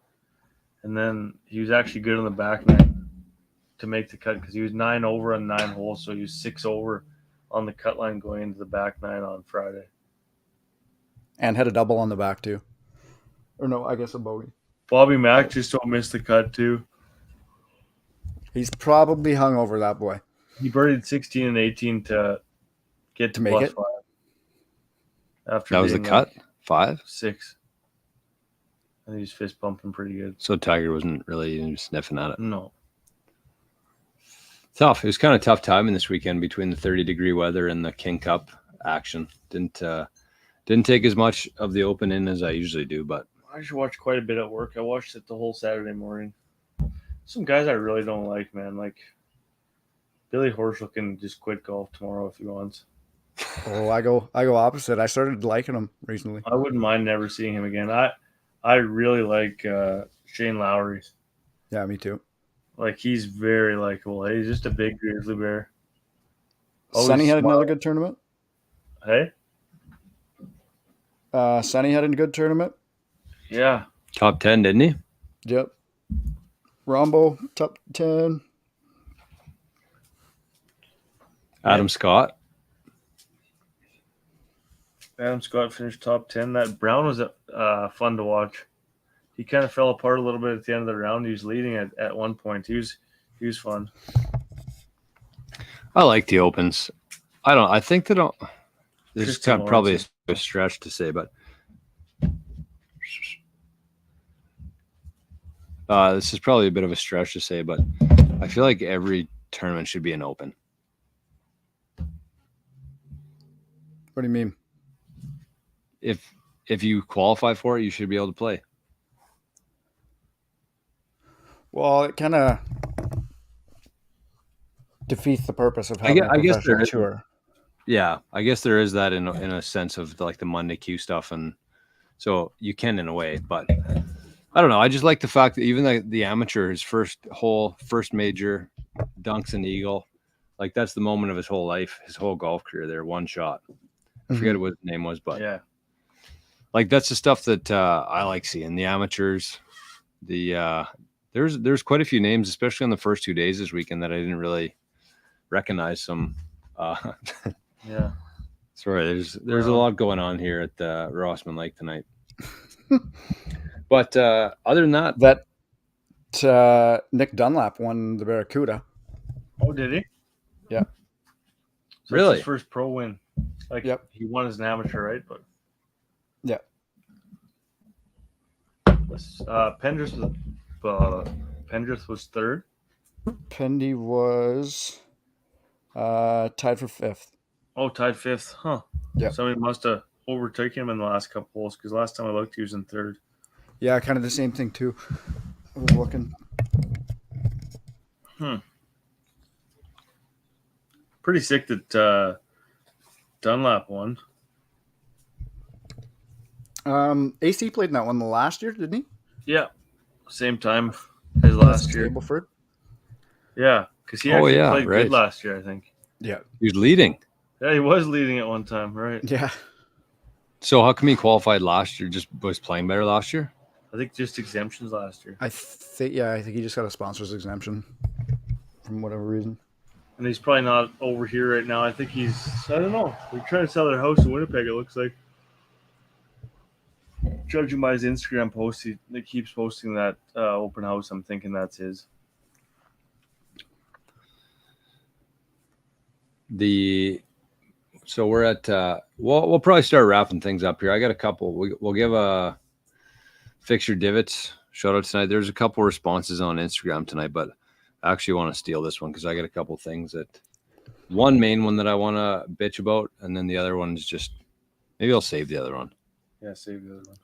And then he was actually good on the back nine to make the cut because he was 9 over on 9 holes. So he was 6 over on the cut line going into the back nine on Friday. And had a double on the back too. Or no, I guess a bogey. Bobby Mack just don't miss the cut too. He's probably hung over that boy. He birdied 16 and 18 to get to make it. +5. After That was the cut? 5? 6. And he's fist bumping pretty good. So Tiger wasn't really even sniffing at it. No. Tough. It was kind of tough timing this weekend between the 30-degree weather and the King Cup action. Didn't take as much of the Open in as I usually do, but I just watched quite a bit at work. I watched it the whole Saturday morning. Some guys I really don't like, man. Like Billy Horschel can just quit golf tomorrow if he wants. Oh, I go opposite. I started liking him recently. I wouldn't mind never seeing him again. I really like Shane Lowry. Yeah, me too. Like he's very likable. He's just a big grizzly bear. Always Sonny had smile. another good tournament. Hey? Sonny had a good tournament. Yeah. top 10, didn't he? Yep. Rombo, top 10. Adam Scott. Adam Scott finished top 10. That Brown was fun to watch. He kind of fell apart a little bit at the end of the round. He was leading at one point. He was fun. I like the opens. I think that this is Tristan probably Lawrence. a stretch to say, but this is probably a bit of a stretch to say, but I feel like every tournament should be an open. What do you mean? If you qualify for it, you should be able to play. Well, it kind of defeats the purpose of having a I guess professional there is. tour. Yeah, I guess there is that in a sense of like the Monday Q stuff, and so you can in a way, but I don't know. I just like the fact that even the amateur, his first major, dunks an eagle, like that's the moment of his whole life, his whole golf career. There, one shot. I forget what his name was, but Yeah. like that's the stuff that I like seeing. The amateurs, there's quite a few names, especially on the first 2 days this weekend, that I didn't really recognize some. Yeah. Sorry, there's a lot going on here at the Rossman Lake tonight. But other than that, Nick Dunlap won the Barracuda. Oh, did he? Yeah. So Really? It's his first pro win. Like, Yep. he won as an amateur, right? But Yeah. Pendrith was third. Pendy was tied for fifth. Oh, tied fifth. Huh. Yep. Somebody must have overtaken him in the last couple holes because last time I looked, he was in third. Yeah, kind of the same thing too. I was looking. Pretty sick that Dunlap won. AC played in that one last year, didn't he? Yeah. Same time as last year. Stableford. Yeah. Because he actually played right. good last year, I think. Yeah. he was leading. Yeah, he was leading at one time, right? Yeah. So how come he qualified last year? Just was playing better last year? I think just exemptions last year. I think he just got a sponsor's exemption from whatever reason. And he's probably not over here right now. I think I don't know. They're trying to sell their house in Winnipeg, it looks like. Judging by his Instagram post, he keeps posting that open house. I'm thinking that's his. So we're at we'll probably start wrapping things up here. I got a couple. We'll give a fixture divots shout out tonight. There's a couple responses on Instagram tonight, but I actually want to steal this one because I got a couple things one main one that I want to bitch about, and then the other one is just maybe I'll save the other one. Yeah, save the other one.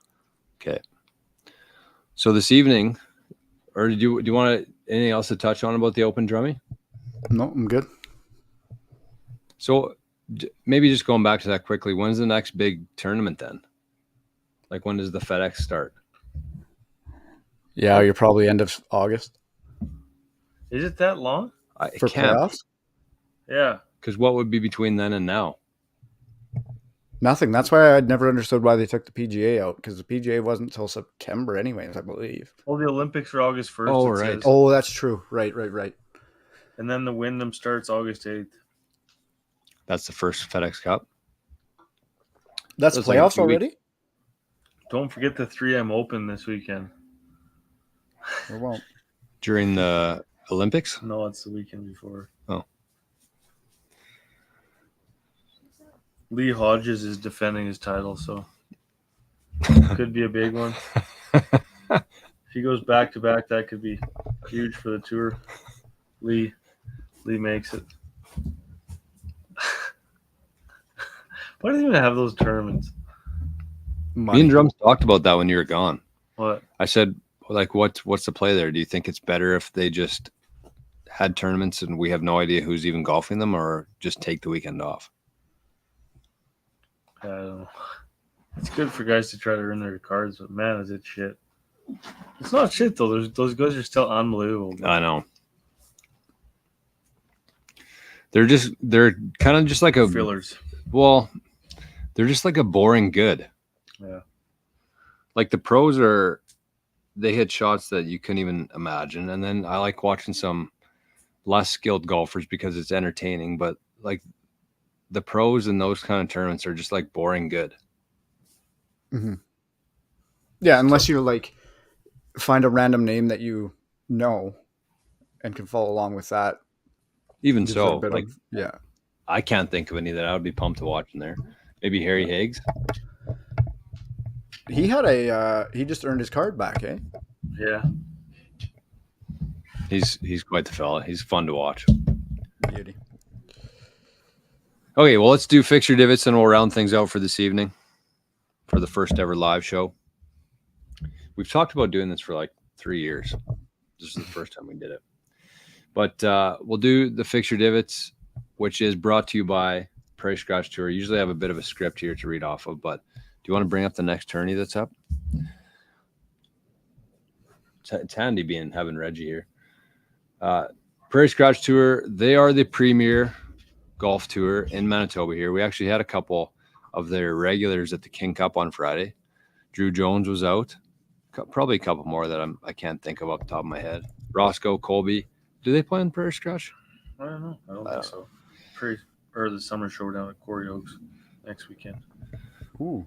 Okay. So this evening, or do you want anything else to touch on about the Open, Drummy? No, I'm good. So maybe just going back to that quickly, when's the next big tournament then? Like when does the FedEx start? Yeah, you're probably end of August. Is it that long? For playoffs? Yeah. Because what would be between then and now? Nothing. That's why I'd never understood why they took the PGA out, because the PGA wasn't until September anyways, I believe. Well, the Olympics are August 1st. Oh, it right. says. Oh, that's true. Right. And then the Kngdom starts August 8th. That's the first FedEx Cup. That's That's like playoffs 2 weeks. already? Don't forget the 3M Open this weekend. We won't. During the Olympics? No, it's the weekend before. Oh. Lee Hodges is defending his title, so could be a big one. If he goes back to back, that could be huge for the tour. Lee makes it. Why do they even have those tournaments? Me and Drums talked about that when you were gone. What? I said, like, what's the play there? Do you think it's better if they just had tournaments and we have no idea who's even golfing them, or just take the weekend off? I don't know. It's good for guys to try to earn their cards, but man, is it shit. It's not shit, though. Those guys are still unbelievable. I know. They're kind of just like a Fillers. Well, they're just like a boring good. Yeah. Like the pros they hit shots that you couldn't even imagine. And then I like watching some less skilled golfers because it's entertaining. But like the pros in those kind of tournaments are just like boring good. Mm-hmm. Yeah, unless you like find a random name that you know and can follow along with that. Even Gives it so, a bit like of, yeah. I can't think of any that I would be pumped to watch in there. Maybe Harry Higgs. He had he just earned his card back, eh? Yeah. He's quite the fella. He's fun to watch. Beauty. Okay, well, let's do fixture divots and we'll round things out for this evening for the first ever live show. We've talked about doing this for like 3 years. This is the first time we did it. But we'll do the fixture divots, which is brought to you by Prairie Scratch Tour. Usually I have a bit of a script here to read off of, but do you want to bring up the next tourney that's up? It's handy having Reggie here. Prairie Scratch Tour, they are the premier golf tour in Manitoba here. We actually had a couple of their regulars at the King Cup on Friday. Drew Jones was out. Probably a couple more that I can't think of off the top of my head. Roscoe, Colby. Do they play in Prairie Scratch? I don't know. I don't think so. Or the summer showdown at Corey Oaks next weekend. Ooh.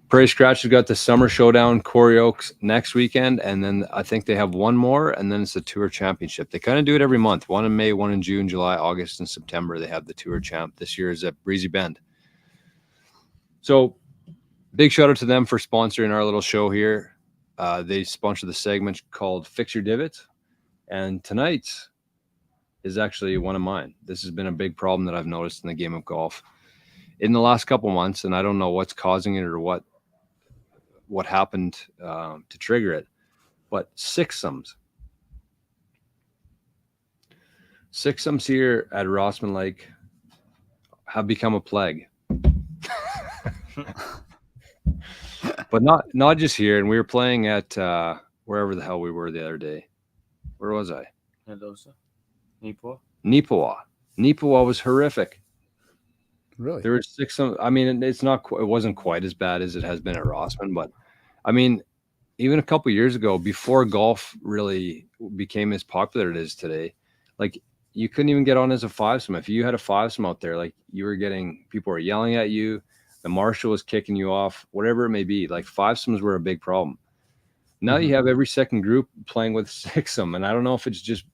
Prairie Scratch has got the summer showdown, Corey Oaks next weekend, and then I think they have one more, and then it's the Tour Championship. They kind of do it every month. One in May, one in June, July, August, and September. They have the Tour Champ. This year is at Breezy Bend. So big shout out to them for sponsoring our little show here. They sponsor the segment called Fix Your Divot, and tonight is actually one of mine. This has been a big problem that I've noticed in the game of golf in the last couple months, and I don't know what's causing it or what happened to trigger it, but sixums here at Rossman Lake have become a plague. But not just here. And we were playing at wherever the hell we were the other day. Where was I? Mendoza, Nipoa. Nipoa was horrific. Really? There were sixums. I mean, it wasn't quite as bad as it has been at Rossman, but I mean, even a couple years ago, before golf really became as popular as it is today, like you couldn't even get on as a fivesome. If you had a fivesome out there, like people were yelling at you, the marshal was kicking you off, whatever it may be. Like fivesomes were a big problem. Now you have every second group playing with sixsome, and I don't know if it's just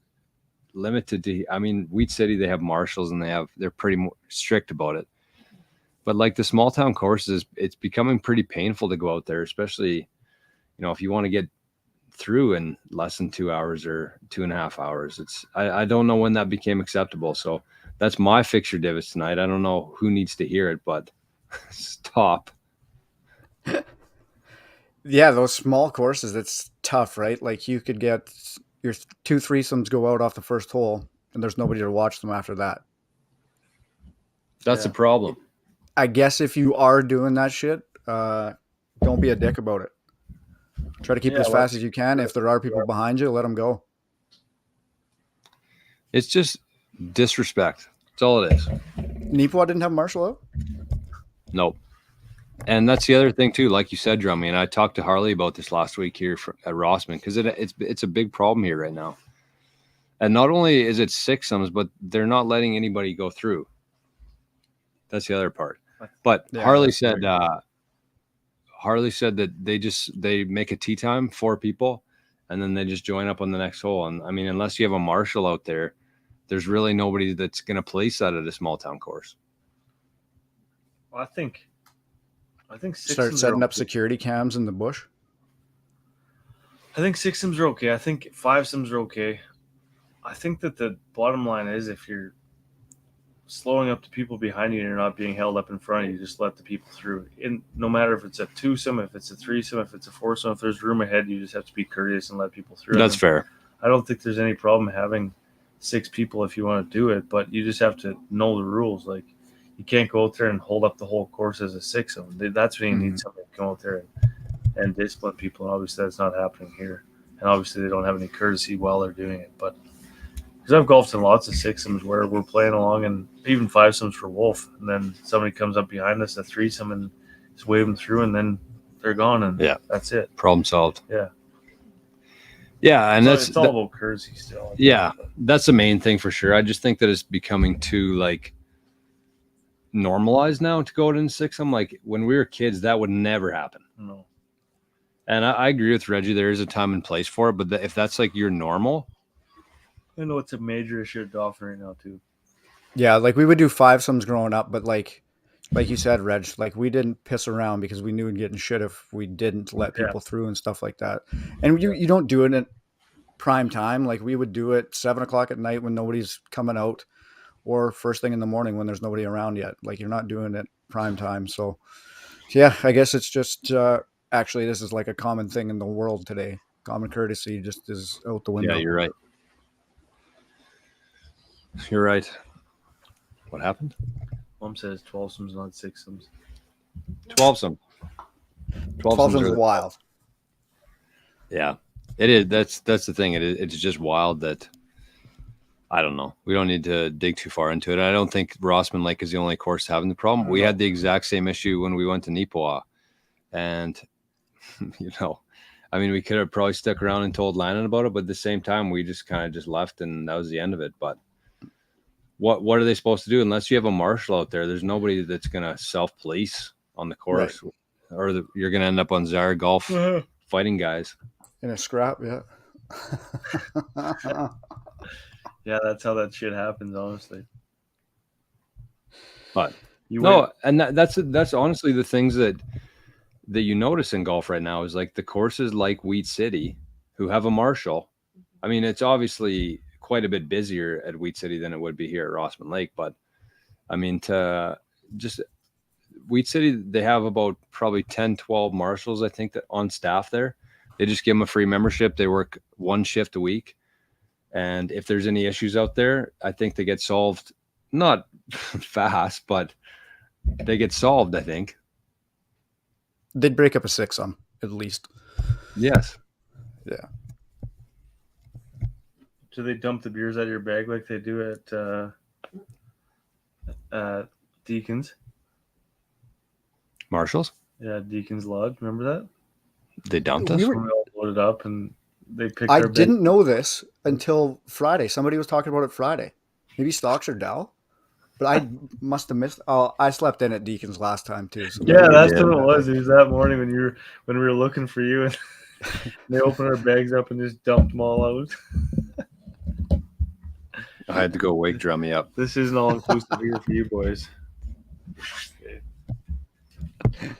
limited to. I mean, Wheat City, they have marshals and they're pretty strict about it. But like the small town courses, it's becoming pretty painful to go out there, especially, if you want to get through in less than 2 hours or 2.5 hours. I don't know when that became acceptable. So that's my fixture divots tonight. I don't know who needs to hear it, but stop. Yeah, those small courses, it's tough, right? Like you could get your 2 threesomes go out off the first hole and there's nobody to watch them after that. That's the problem. I guess if you are doing that shit, don't be a dick about it. Try to keep it as fast as you can. If there are people behind you, let them go. It's just disrespect. That's all it is. Nipoa didn't have Marshall out? Nope. And that's the other thing too, like you said, Drummy, and I talked to Harley about this last week here at Rossman, because it's a big problem here right now. And not only is it sixsomes, but they're not letting anybody go through. That's the other part. But yeah, Harley said that they make a tee time, 4 people, and then they just join up on the next hole. And I mean, unless you have a marshal out there, there's really nobody that's going to police that at a small town course. Well, I think start setting up security cams in the bush. I think sixsomes are okay. I think fivesomes are okay. I think that the bottom line is if you're slowing up the people behind you and you're not being held up in front of you, just let the people through. And no matter if it's a twosome, if it's a threesome, if it's a foursome, if there's room ahead, you just have to be courteous and let people through. That's fair. I don't think there's any problem having 6 people if you want to do it, but you just have to know the rules. Like, you can't go out there and hold up the whole course as a sixsome. That's when you need somebody to come out there and discipline people. And obviously that's not happening here. And obviously they don't have any courtesy while they're doing it. But because I've golfed in lots of sixsomes where we're playing along, and even fivesomes for Wolf, and then somebody comes up behind us, a threesome, and just wave them through, and then they're gone, and that's it. Problem solved. Yeah, and so it's all about courtesy still. That's the main thing for sure. I just think that it's becoming too, like, normalized now to go out in six. I'm like, when we were kids, that would never happen. No. And I agree with Reggie. There is a time and place for it, but if that's like your normal, I know it's a major issue at Dolphin right now too. Yeah, like we would do five-sums growing up, but like you said, Reg, like we didn't piss around because we knew we'd get in shit if we didn't let people through and stuff like that. And you don't do it at prime time. Like we would do it 7 o'clock at night when nobody's coming out, or first thing in the morning when there's nobody around yet. Like you're not doing it prime time. So yeah, I guess it's just actually this is like a common thing in the world today. Common courtesy just is out the window. yeah, you're right. You're right. What happened? Mom says 12 sums, not 6 sums. 12 some. 12 is wild. Yeah, it is. That's the thing. It's just wild that I don't know. We don't need to dig too far into it. I don't think Rossman Lake is the only course having the problem. We had the exact same issue when we went to Nipoa, and I mean, we could have probably stuck around and told Landon about it, but at the same time, we just kind of just left, and that was the end of it. But what are they supposed to do unless you have a marshal out there? There's nobody that's gonna self-police on the course, right. Or you're gonna end up on Zara Golf fighting guys in a scrap. Yeah. Yeah, that's how that shit happens, honestly. But and that's honestly the things that you notice in golf right now is like the courses like Wheat City who have a marshal. I mean, it's obviously quite a bit busier at Wheat City than it would be here at Rossman Lake, but I mean, to just Wheat City, they have about probably 10, 12 marshals, I think, that on staff there. They just give them a free membership. They work one shift a week. And if there's any issues out there, I think they get solved, not fast, but they get solved, I think. They'd break up a 6-some, at least. Yes. Yeah. Do they dump the beers out of your bag like they do at Deacon's? Marshals? Yeah, Deacon's Lodge. Remember that? They dumped us? We all loaded up and they picked I didn't know this until Friday. Somebody was talking about it Friday. Maybe Stocks or Dow. But I must have missed. Oh, I slept in at Deacon's last time too. So yeah, that's what it was. It was that morning when we were looking for you, and they opened our bags up and just dumped them all out. I had to go wake Drummy up. This isn't all inclusive here for you boys. Okay.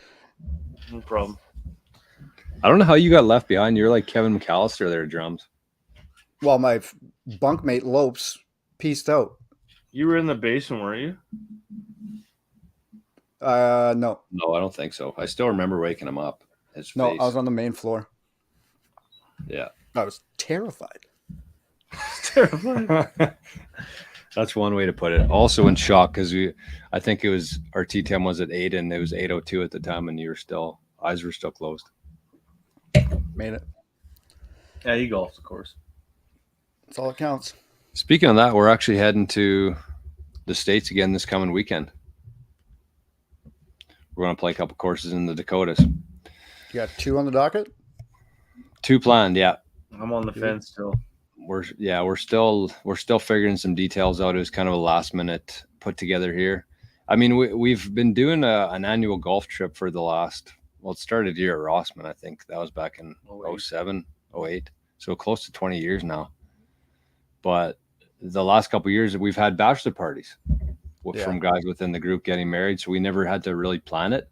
No problem. I don't know how you got left behind. You're like Kevin McAllister there, drums. Well, my bunkmate Lopes pieced out. You were in the basement, weren't you? No. No, I don't think so. I still remember waking him up. His No, face. I was on the main floor. Yeah. I was terrified. Terrified. That's one way to put it. Also in shock because I think it was our tee time was at 8 and it was 8:02 at the time, and eyes were still closed. Made it. Yeah, you golfed, of course. That's all that counts. Speaking of that, we're actually heading to the States again this coming weekend. We're going to play a couple courses in the Dakotas. You got 2 on the docket? 2 planned, yeah. I'm on the fence still. We're still figuring some details out. It was kind of a last minute put together here. I mean, we've been doing an annual golf trip for the last, well, it started here at Rossman. I think that was back in 07, 08. So close to 20 years now. But the last couple of years we've had bachelor parties from guys within the group getting married. So we never had to really plan it.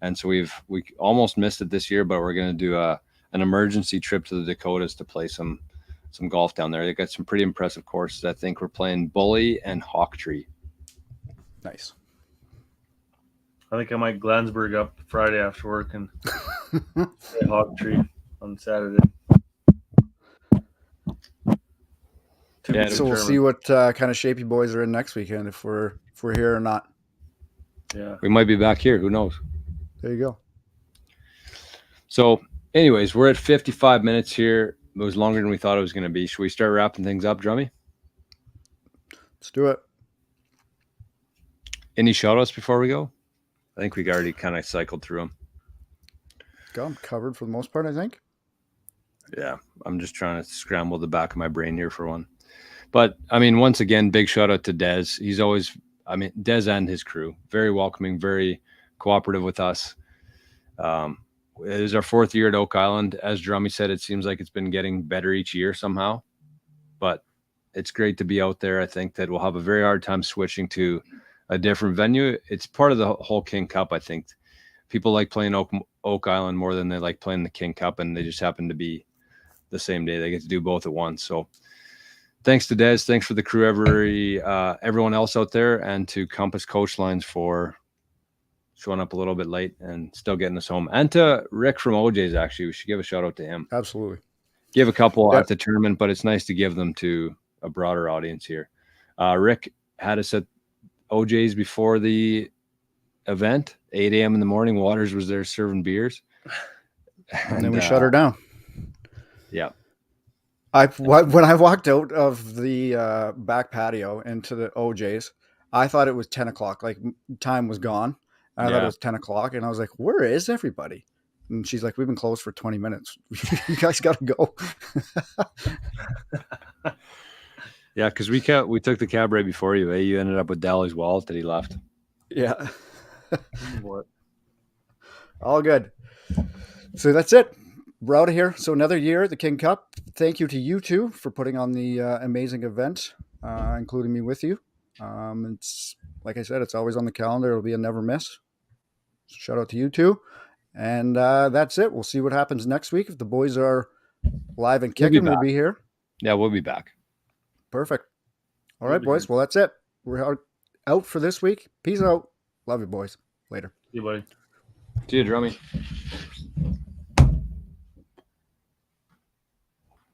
And so we almost missed it this year, but we're going to do an emergency trip to the Dakotas to play some golf down there. They got some pretty impressive courses. I think we're playing Bully and Hawk Tree. Nice. I think I might Glansburg up Friday after work and play Hawk Tree on Saturday. Yeah, so we'll see what kind of shape you boys are in next weekend, if we're here or not. Yeah, we might be back here. Who knows? There you go. So, anyways, we're at 55 minutes here. It was longer than we thought it was going to be. Should we start wrapping things up, Drummy? Let's do it. Any shout-outs before we go? I think we already kind of cycled through them. Got them covered for the most part, I think. Yeah, I'm just trying to scramble the back of my brain here for one. But, I mean, once again, big shout-out to Des. He's always I mean, Des and his crew, very welcoming, very cooperative with us. It is our 4th year at Oak Island. As Drummy said, it seems like it's been getting better each year somehow, but it's great to be out there. I think that we'll have a very hard time switching to a different venue. It's part of the whole King Cup. I think people like playing Oak Island more than they like playing the King Cup, and they just happen to be the same day. They get to do both at once. So thanks to Des, thanks for the crew, everyone else out there, and to Compass Coach Lines for showing up a little bit late and still getting us home. And to Rick from OJ's, actually, we should give a shout out to him. Absolutely. Give a couple Yep. at the tournament, but it's nice to give them to a broader audience here. Rick had us at OJ's before the event, 8 a.m. in the morning. Waters was there serving beers. And then we shut her down. Yeah. When I walked out of the back patio into the OJ's, I thought it was 10 o'clock. Like time was gone. I thought it was 10 o'clock. And I was like, where is everybody? And she's like, we've been closed for 20 minutes. You guys got to go. Yeah, because we took the cab right before you. You ended up with Dally's wallet that he left. Yeah. What? All good. So that's it. We're out of here. So another year, the King Cup. Thank you to you two for putting on the amazing event, including me with you. It's like I said, it's always on the calendar. It'll be a never miss. So shout out to you two. And that's it. We'll see what happens next week. If the boys are live and kicking, we'll be here. Yeah, we'll be back. Perfect. All right, boys. Well, that's it. We're out for this week. Peace out. Love you, boys. Later. See you, buddy. See you, Drummy.